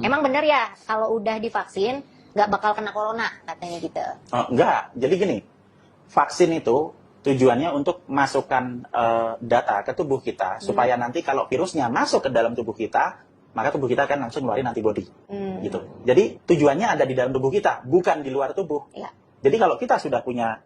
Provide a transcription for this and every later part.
Emang bener ya kalau udah divaksin nggak bakal kena corona katanya gitu? Oh, enggak. Jadi gini, vaksin itu tujuannya untuk masukkan data ke tubuh kita supaya nanti kalau virusnya masuk ke dalam tubuh kita, maka tubuh kita akan langsung ngeluarin antibodi. Gitu. Jadi tujuannya ada di dalam tubuh kita, bukan di luar tubuh. Iya. Jadi kalau kita sudah punya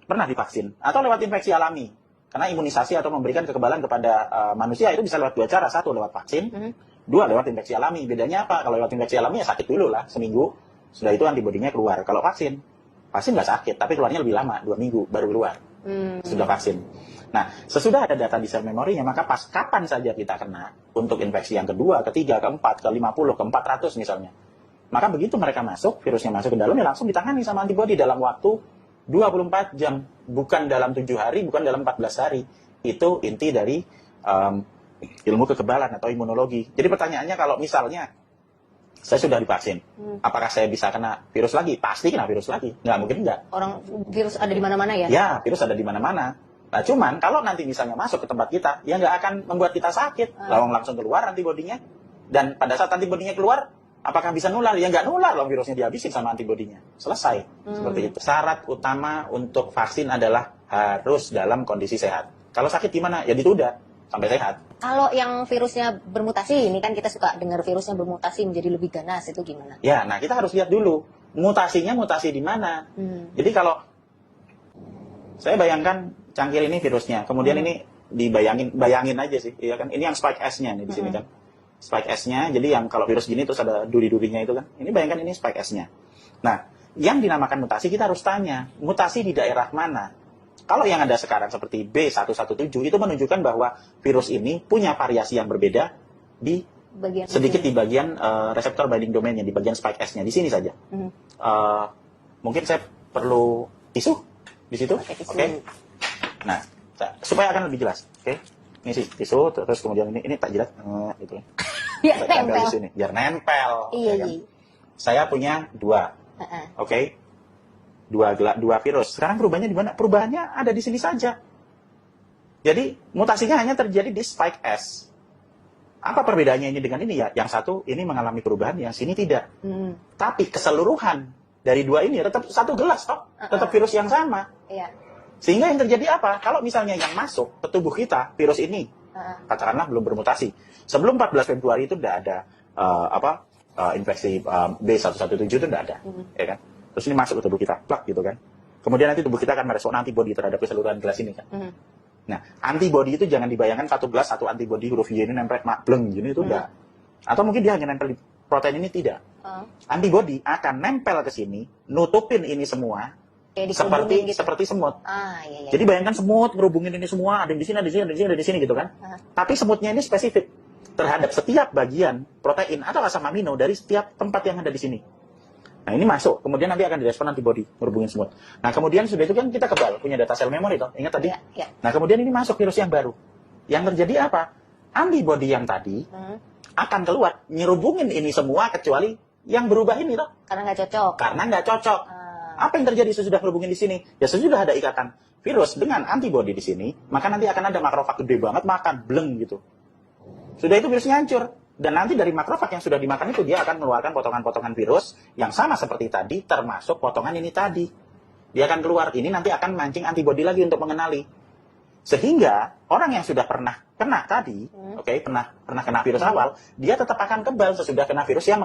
pernah divaksin atau lewat infeksi alami, karena imunisasi atau memberikan kekebalan kepada manusia itu bisa lewat dua cara. Satu lewat vaksin, dua lewat infeksi alami. Bedanya apa? Kalau lewat infeksi alami ya sakit dulu lah, seminggu. Sudah itu antibodinya keluar. Kalau vaksin nggak sakit, tapi keluarnya lebih lama, 2 minggu baru keluar. Sudah vaksin. Nah, sesudah ada data di sel memorinya, maka pas kapan saja kita kena untuk infeksi yang kedua, ketiga, keempat, ke-50, ke-400 misalnya. Maka begitu mereka masuk, virusnya masuk ke dalam, ya langsung ditangani sama antibodi dalam waktu 24 jam. Bukan dalam 7 hari, bukan dalam 14 hari. Itu inti dari ilmu kekebalan atau imunologi. Jadi pertanyaannya kalau misalnya saya sudah divaksin, apakah saya bisa kena virus lagi? Pasti kena virus lagi. Nggak mungkin enggak. Orang virus ada di mana-mana ya? Ya, virus ada di mana-mana. Nah, cuman kalau nanti misalnya masuk ke tempat kita, ya nggak akan membuat kita sakit. Langsung keluar antibodinya. Dan pada saat antibodinya keluar, apakah bisa nular? Ya nggak nular, virusnya dihabisin sama antibodinya. Selesai. Seperti itu. Syarat utama untuk vaksin adalah harus dalam kondisi sehat. Kalau sakit gimana? Ya ditunda sampai sehat. Kalau yang virusnya bermutasi, ini kan kita suka dengar virusnya bermutasi menjadi lebih ganas, itu gimana? Ya, nah kita harus lihat dulu mutasinya mutasi di mana. Jadi kalau saya bayangkan cangkir ini virusnya, kemudian ini bayangin aja sih, ya kan? Ini yang spike S-nya nih di sini kan. Spike S-nya, jadi yang kalau virus gini terus ada duri-durinya itu kan. Ini bayangkan ini spike S-nya. Nah, yang dinamakan mutasi kita harus tanya, mutasi di daerah mana? Kalau yang ada sekarang seperti B117 itu menunjukkan bahwa virus ini punya variasi yang berbeda di sedikit di bagian reseptor binding domainnya, di bagian spike S-nya, di sini saja. Mungkin saya perlu tisu di situ, oke? Nah, supaya akan lebih jelas, oke? Ini sih tisu, terus kemudian ini tak jilat, gitu ya. Biar Tempel nempel. di sini, biar nempel. Iya, kan? iya. Saya punya 2, oke? Dua virus. Sekarang perubahannya di mana? Perubahannya ada di sini saja. Jadi mutasinya hanya terjadi di spike S. Apa perbedaannya ini dengan ini ya? Yang satu ini mengalami perubahan, yang sini tidak. Tapi keseluruhan dari dua ini tetap satu gelas toh, tetap virus yang sama. Iya. Sehingga yang terjadi apa? Kalau misalnya yang masuk ke tubuh kita virus ini, katakanlah belum bermutasi. Sebelum 14 Februari itu tidak ada infeksi B117 itu tidak ada, ya kan? Terus ini masuk ke tubuh kita, plak gitu kan. Kemudian nanti tubuh kita akan merespon antibodi terhadap keseluruhan gelas ini kan. Nah, antibodi itu jangan dibayangkan satu gelas, satu antibodi huruf Y ini nempel bleng gini itu enggak. Atau mungkin dia hanya nempel di protein ini, tidak. Antibodi akan nempel ke sini, nutupin ini semua, seperti semut. Iya. Jadi bayangkan semut ngerubungin ini semua, ada di sini, ada di sini, ada di sini, ada di sini gitu kan. Tapi semutnya ini spesifik terhadap setiap bagian protein atau asam amino dari setiap tempat yang ada di sini. Nah, ini masuk, kemudian nanti akan direspon antibodi, merubungin semut. Nah, kemudian sudah itu kan kita kebal, punya data sel memori toh, ingat tadi? Ya. Nah, kemudian ini masuk virus yang baru. Yang terjadi apa? Antibodi yang tadi akan keluar, nyerubungin ini semua kecuali yang berubah ini toh. Karena nggak cocok. Karena nggak cocok. Apa yang terjadi sesudah merubungin di sini? Ya sesudah ada ikatan virus dengan antibodi di sini, maka nanti akan ada makrofag gede banget makan, bleng gitu. Sudah itu virusnya hancur. Dan nanti dari makrofag yang sudah dimakan itu dia akan mengeluarkan potongan-potongan virus yang sama seperti tadi, termasuk potongan ini tadi. Dia akan keluar, ini nanti akan mancing antibodi lagi untuk mengenali. Sehingga orang yang sudah pernah kena tadi, pernah kena virus awal, dia tetap akan kebal sesudah kena virus yang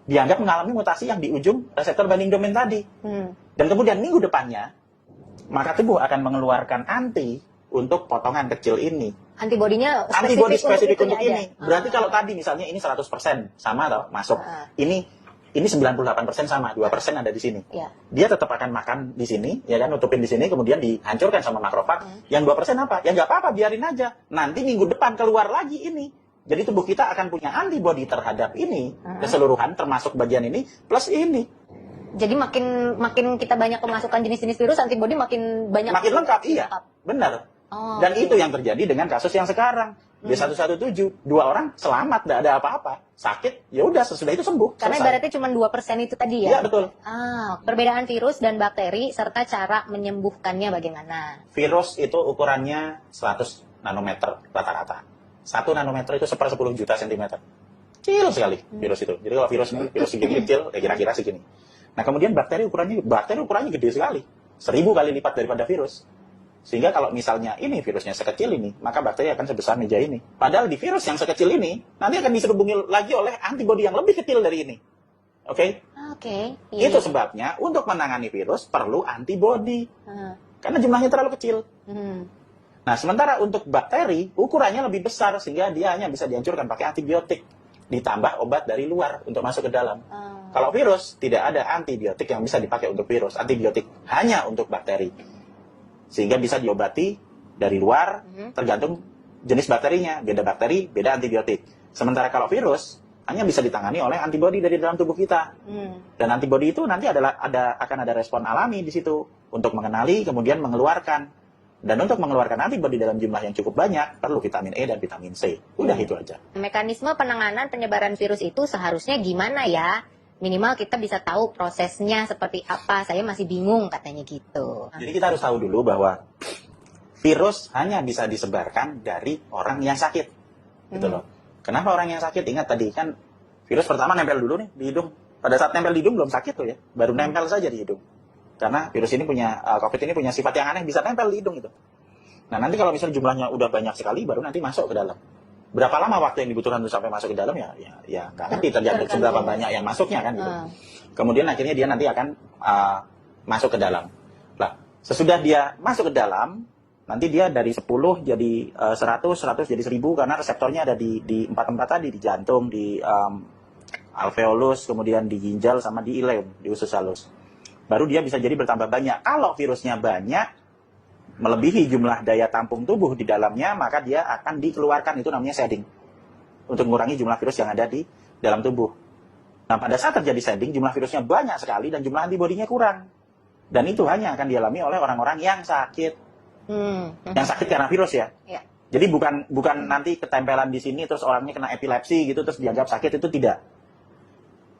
dianggap mengalami mutasi yang di ujung reseptor binding domain tadi. Dan kemudian minggu depannya, maka tubuh akan mengeluarkan anti untuk potongan kecil ini. Antibodinya Antibodi spesifik untuk aja. ini. Berarti kalau tadi misalnya ini 100% sama atau masuk. Ini 98% sama, 2% ada di sini. Ya. Dia tetap akan makan di sini, ya kan, nutupin di sini, kemudian dihancurkan sama makrofag. Yang 2% apa? Ya nggak apa-apa, biarin aja. Nanti minggu depan keluar lagi ini. Jadi tubuh kita akan punya antibodi terhadap ini, keseluruhan termasuk bagian ini, plus ini. Jadi makin kita banyak kemasukan jenis-jenis virus, antibodi makin banyak. Makin lengkap, iya. Benar. Dan itu yang terjadi dengan kasus yang sekarang. B117, 2 orang selamat, tidak ada apa-apa. Sakit, ya udah sesudah itu sembuh. Karena selesai. ibaratnya cuma 2% itu tadi ya? Iya, betul. Perbedaan virus dan bakteri serta cara menyembuhkannya bagaimana? Virus itu ukurannya 100 nanometer rata-rata. 1 nanometer itu 1/10 juta sentimeter. kecil sekali virus itu. Jadi kalau virus segini kecil, ya kira-kira segini. Nah kemudian bakteri ukurannya gede sekali, 1000 kali lipat daripada virus. Sehingga kalau misalnya ini virusnya sekecil ini, maka bakteri akan sebesar meja ini. Padahal di virus yang sekecil ini, nanti akan diserubungi lagi oleh antibodi yang lebih kecil dari ini. Oke? Oke. Iya. Itu sebabnya untuk menangani virus perlu antibodi. Karena jumlahnya terlalu kecil. Nah, sementara untuk bakteri, ukurannya lebih besar, sehingga dia hanya bisa dihancurkan pakai antibiotik. Ditambah obat dari luar untuk masuk ke dalam. Kalau virus, tidak ada antibiotik yang bisa dipakai untuk virus. Antibiotik hanya untuk bakteri. Sehingga bisa diobati dari luar, tergantung jenis bakterinya. Beda bakteri, beda antibiotik. Sementara kalau virus, hanya bisa ditangani oleh antibodi dari dalam tubuh kita. Dan antibodi itu nanti akan ada respon alami di situ. Untuk mengenali, kemudian mengeluarkan. Dan untuk mengeluarkan antibodi dalam jumlah yang cukup banyak, perlu vitamin E dan vitamin C. Udah itu aja. Mekanisme penanganan penyebaran virus itu seharusnya gimana ya? Minimal kita bisa tahu prosesnya seperti apa. Saya masih bingung katanya gitu. Jadi kita harus tahu dulu bahwa virus hanya bisa disebarkan dari orang yang sakit. Gitu loh. Kenapa orang yang sakit? Ingat tadi kan virus pertama nempel dulu nih di hidung. Pada saat nempel di hidung belum sakit tuh ya. Baru nempel saja di hidung. Karena virus ini COVID ini punya sifat yang aneh, bisa nempel di hidung itu. Nah nanti kalau misalnya jumlahnya udah banyak sekali, baru nanti masuk ke dalam. Berapa lama waktu yang dibutuhkan untuk sampai masuk ke dalam ya nggak ngerti, tergantung seberapa banyak yang masuknya kan gitu. Kemudian akhirnya dia nanti akan masuk ke dalam. Nah sesudah dia masuk ke dalam, nanti dia dari 10 jadi 100 jadi 1000 karena reseptornya ada di tempat tadi, di jantung, di alveolus, kemudian di ginjal sama di ileum, di usus halus. Baru dia bisa jadi bertambah banyak. Kalau virusnya banyak, melebihi jumlah daya tampung tubuh di dalamnya, maka dia akan dikeluarkan, itu namanya shedding. Untuk mengurangi jumlah virus yang ada di dalam tubuh. Nah, pada saat terjadi shedding, jumlah virusnya banyak sekali dan jumlah antibodinya kurang. Dan itu hanya akan dialami oleh orang-orang yang sakit. Yang sakit karena virus ya. Jadi bukan nanti ketempelan di sini, terus orangnya kena epilepsi gitu, terus dianggap sakit, itu tidak.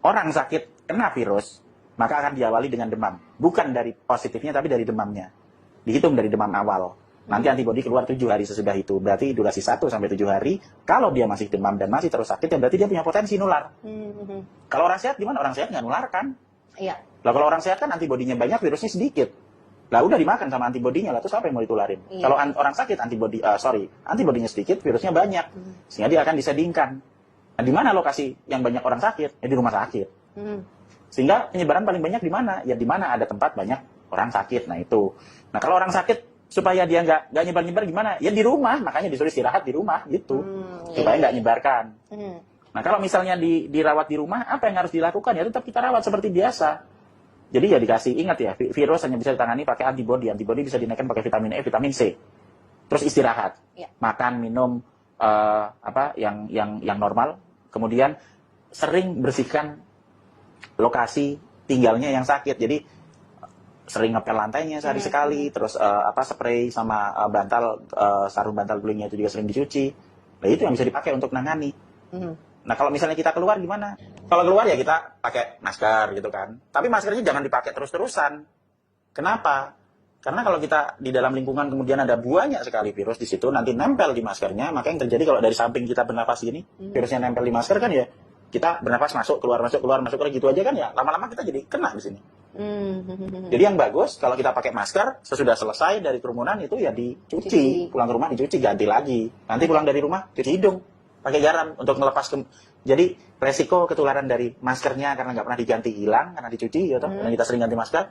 Orang sakit kena virus, maka akan diawali dengan demam. Bukan dari positifnya, tapi dari demamnya. Dihitung dari demam awal. Nanti antibodi keluar 7 hari sesudah itu. Berarti durasi 1-7 hari. Kalau dia masih demam dan masih terus sakit, ya berarti dia punya potensi nular. Kalau orang sehat gimana? Orang sehat nggak nular kan? Iya. Lah kalau orang sehat kan antibodinya banyak, virusnya sedikit. Lah udah dimakan sama antibodinya, lah terus apa yang mau ditularin? Iya. Kalau orang sakit antibodinya sedikit, virusnya banyak. Sehingga dia akan disedingkan. Nah, di mana lokasi yang banyak orang sakit? Ya di rumah sakit. Sehingga penyebaran paling banyak di mana? Ya di mana ada tempat banyak orang sakit. Nah itu. Nah kalau orang sakit supaya dia nggak nyebar-nyebar gimana? Ya di rumah. Makanya disuruh istirahat di rumah gitu. Supaya nggak nyebarkan. Nah kalau misalnya dirawat di rumah, apa yang harus dilakukan? Ya tetap kita rawat seperti biasa. Jadi ya dikasih, ingat ya, virus hanya bisa ditangani pakai antibodi. Antibodi bisa dinaikkan pakai vitamin E, vitamin C. Terus istirahat. Makan, minum yang normal. Kemudian sering bersihkan lokasi tinggalnya yang sakit. Jadi sering ngepel lantainya sehari sekali, terus spray sama sarung bantal gulingnya itu juga sering dicuci. Nah itu yang bisa dipakai untuk nangani. Nah kalau misalnya kita keluar gimana? Kalau keluar ya kita pakai masker gitu kan. Tapi maskernya jangan dipakai terus-terusan. Kenapa? Karena kalau kita di dalam lingkungan kemudian ada banyak sekali virus di situ, nanti nempel di maskernya, maka yang terjadi kalau dari samping kita bernapas gini, virusnya nempel di masker kan ya, kita bernapas masuk keluar gitu aja kan ya, lama-lama kita jadi kena di sini. Jadi yang bagus kalau kita pakai masker sesudah selesai dari kerumunan itu ya dicuci, pulang ke rumah dicuci, ganti lagi. Nanti pulang dari rumah cuci hidung pakai garam untuk melepas jadi resiko ketularan dari maskernya karena nggak pernah diganti hilang karena dicuci ya toh, karena kita sering ganti masker.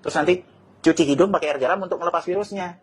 Terus nanti cuci hidung pakai air garam untuk melepas virusnya.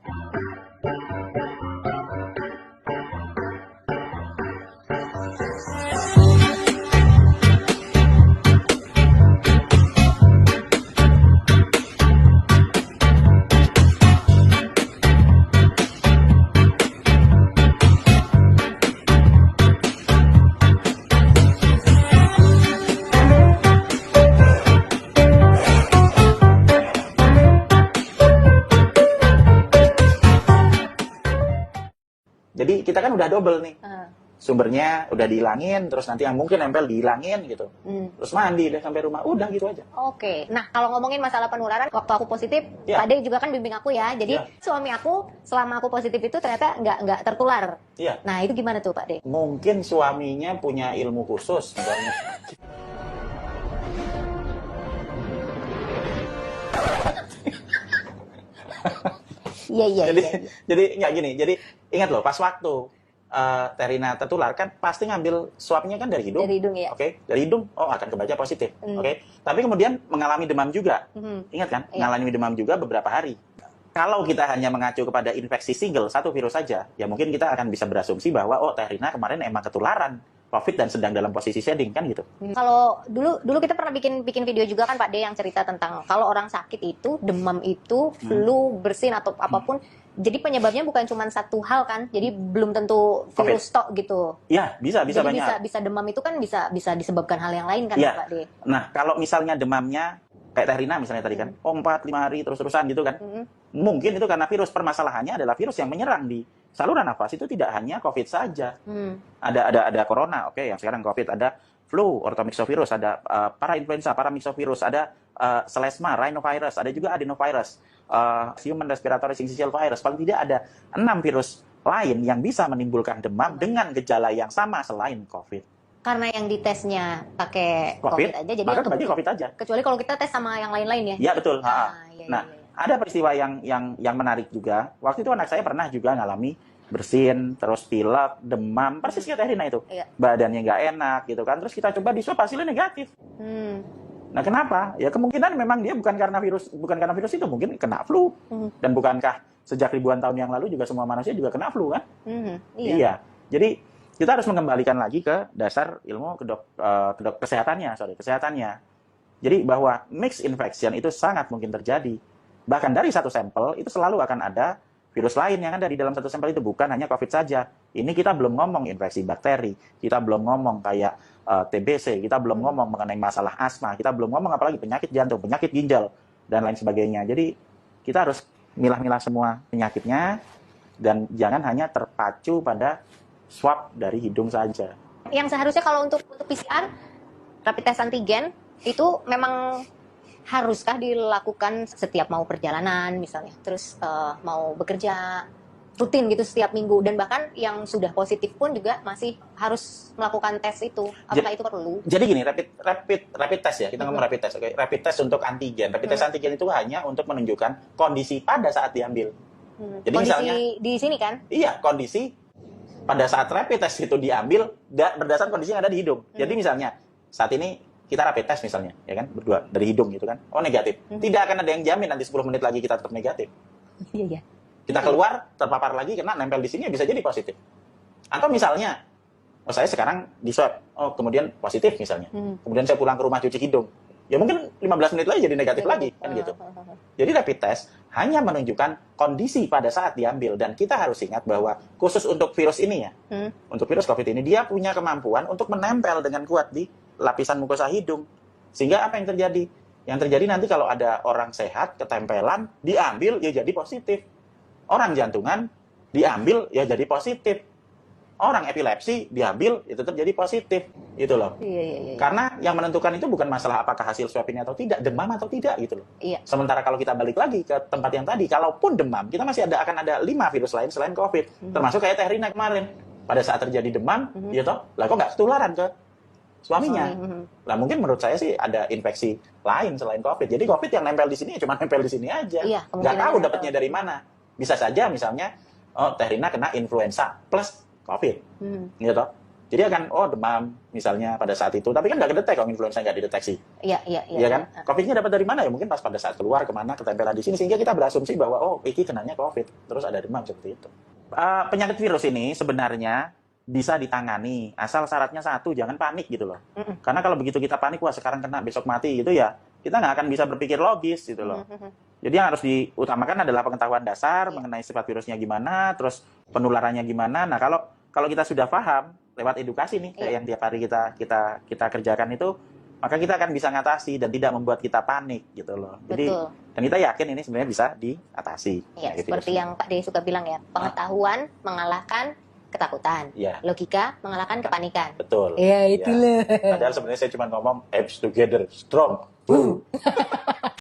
Jadi kita kan udah double nih. sumbernya udah dihilangin, terus nanti yang mungkin nempel dihilangin gitu. Terus mandi deh sampai rumah, udah gitu aja. Oke. Nah, kalau ngomongin masalah penularan, waktu aku positif, Ya. Pak De juga kan bimbing aku ya. Jadi Ya. suami aku selama aku positif itu ternyata nggak tertular. Iya. Nah, itu gimana tuh Pak De? Mungkin suaminya punya ilmu khusus misalnya. Iya. Jadi nggak gini. Jadi ingat loh, pas waktu Terina tertular kan pasti ngambil swabnya kan dari hidung. Dari hidung ya. Oke, dari hidung, oh akan kebaca positif. Hmm. Oke, tapi kemudian mengalami demam juga. Ingat kan, Iya. mengalami demam juga beberapa hari. Kalau kita hanya mengacu kepada infeksi single, satu virus saja, ya mungkin kita akan bisa berasumsi bahwa, oh Terina kemarin emang ketularan COVID dan sedang dalam posisi shedding, kan gitu. Kalau dulu kita pernah bikin video juga kan Pak De yang cerita tentang kalau orang sakit itu demam itu flu, bersin atau apapun. Jadi penyebabnya bukan cuma satu hal kan. Jadi belum tentu virus tok gitu. Iya, bisa Jadi banyak. bisa demam itu kan bisa disebabkan hal yang lain kan Iya. Pak De. Nah, kalau misalnya demamnya kayak Terina misalnya tadi kan, 4-5 hari terus-terusan gitu kan. Mungkin itu karena virus. Permasalahannya adalah virus yang menyerang di saluran nafas itu tidak hanya COVID saja. Ada corona, oke, yang sekarang COVID, ada flu, orthomyxovirus, ada parainfluenza, paramyxovirus, ada selesma, rhinovirus, ada juga adenovirus, human respiratory syncytial virus. Paling tidak ada 6 virus lain yang bisa menimbulkan demam dengan gejala yang sama selain COVID. Karena yang ditesnya pakai COVID aja, jadi maka untuk bagi COVID aja. kecuali kalau kita tes sama yang lain-lain ya. Ya betul. Iya. Nah, ada peristiwa yang menarik juga. Waktu itu anak saya pernah juga ngalami bersin, terus pilek, demam, persis kayak Terina itu. Iya. Badannya nggak enak gitu kan. Terus kita coba di swab hasilnya negatif. Nah, kenapa? Ya kemungkinan memang dia bukan karena virus itu, mungkin kena flu. Dan bukankah sejak ribuan tahun yang lalu juga semua manusia juga kena flu kan? Iya. Jadi kita harus mengembalikan lagi ke dasar ilmu kesehatannya. Jadi bahwa mixed infection itu sangat mungkin terjadi. Bahkan dari satu sampel itu selalu akan ada virus lain yang ada di dalam satu sampel itu, bukan hanya COVID saja. Ini kita belum ngomong infeksi bakteri, kita belum ngomong kayak TBC, kita belum ngomong mengenai masalah asma, kita belum ngomong apalagi penyakit jantung, penyakit ginjal, dan lain sebagainya. Jadi kita harus milah-milah semua penyakitnya dan jangan hanya terpacu pada swab dari hidung saja. Yang seharusnya kalau untuk PCR, rapid test antigen itu memang haruskah dilakukan setiap mau perjalanan misalnya, terus mau bekerja rutin gitu setiap minggu, dan bahkan yang sudah positif pun juga masih harus melakukan tes itu. Apakah itu perlu? Jadi gini, rapid test ya, kita ngomong rapid test, oke? Rapid test untuk antigen. Rapid test antigen itu hanya untuk menunjukkan kondisi pada saat diambil. Jadi Kondisi misalnya di sini kan? iya, kondisi pada saat rapid test itu diambil berdasarkan kondisi yang ada di hidung. Jadi misalnya saat ini kita rapid test misalnya, ya kan, berdua dari hidung gitu kan, oh negatif. Tidak akan ada yang jamin nanti 10 menit lagi kita tetap negatif. Iya. Kita keluar, terpapar lagi, kena nempel di sini, bisa jadi positif. Atau misalnya, oh saya sekarang di swab, oh kemudian positif misalnya. Kemudian saya pulang ke rumah cuci hidung. Ya mungkin 15 menit lagi jadi negatif lagi, kan gitu. Jadi rapid test hanya menunjukkan kondisi pada saat diambil. Dan kita harus ingat bahwa khusus untuk virus ini ya, untuk virus COVID ini, dia punya kemampuan untuk menempel dengan kuat di lapisan mukosa hidung. Sehingga apa yang terjadi? Yang terjadi nanti kalau ada orang sehat, ketempelan, diambil, ya jadi positif. Orang jantungan diambil ya jadi positif. Orang epilepsi diambil itu tetap jadi positif. Itu loh. Iya. Karena yang menentukan itu bukan masalah apakah hasil swab ini atau tidak, demam atau tidak gitu loh. Iya. Sementara kalau kita balik lagi ke tempat yang tadi, kalaupun demam, kita masih akan ada 5 virus lain selain COVID. Termasuk kayak Terina kemarin. Pada saat terjadi demam, ya toh, lah kok nggak ketularan ke suaminya. Lah mungkin menurut saya sih ada infeksi lain selain COVID. Jadi COVID yang nempel di sini cuma nempel di sini aja. Iya, Nggak tahu dapatnya dari mana. Bisa saja misalnya, oh Terina kena influenza plus COVID. Gitu. Jadi akan, oh demam misalnya pada saat itu. Tapi kan nggak kedetek kalau influenza nggak dideteksi. Iya kan? COVID-nya dapat dari mana ya? Mungkin pas pada saat keluar kemana, ketempelan di sini. Sehingga kita berasumsi bahwa, oh iki kenanya COVID. Terus ada demam seperti itu. Penyakit virus ini sebenarnya bisa ditangani. Asal syaratnya satu, jangan panik gitu loh. Karena kalau begitu kita panik, wah sekarang kena, besok mati gitu ya. Kita nggak akan bisa berpikir logis gitu loh. Jadi yang harus diutamakan adalah pengetahuan dasar mengenai sifat virusnya gimana, terus penularannya gimana. Nah kalau kita sudah paham lewat edukasi nih kayak yang tiap hari kita kerjakan itu, maka kita akan bisa ngatasi dan tidak membuat kita panik gitu loh. Jadi dan kita yakin ini sebenarnya bisa diatasi. Iya, seperti yang Pak De suka bilang ya, pengetahuan mengalahkan ketakutan. Ya, Logika mengalahkan kepanikan. betul. Ya, Ya. itulah. Padahal sebenarnya saya cuma ngomong apps together strong.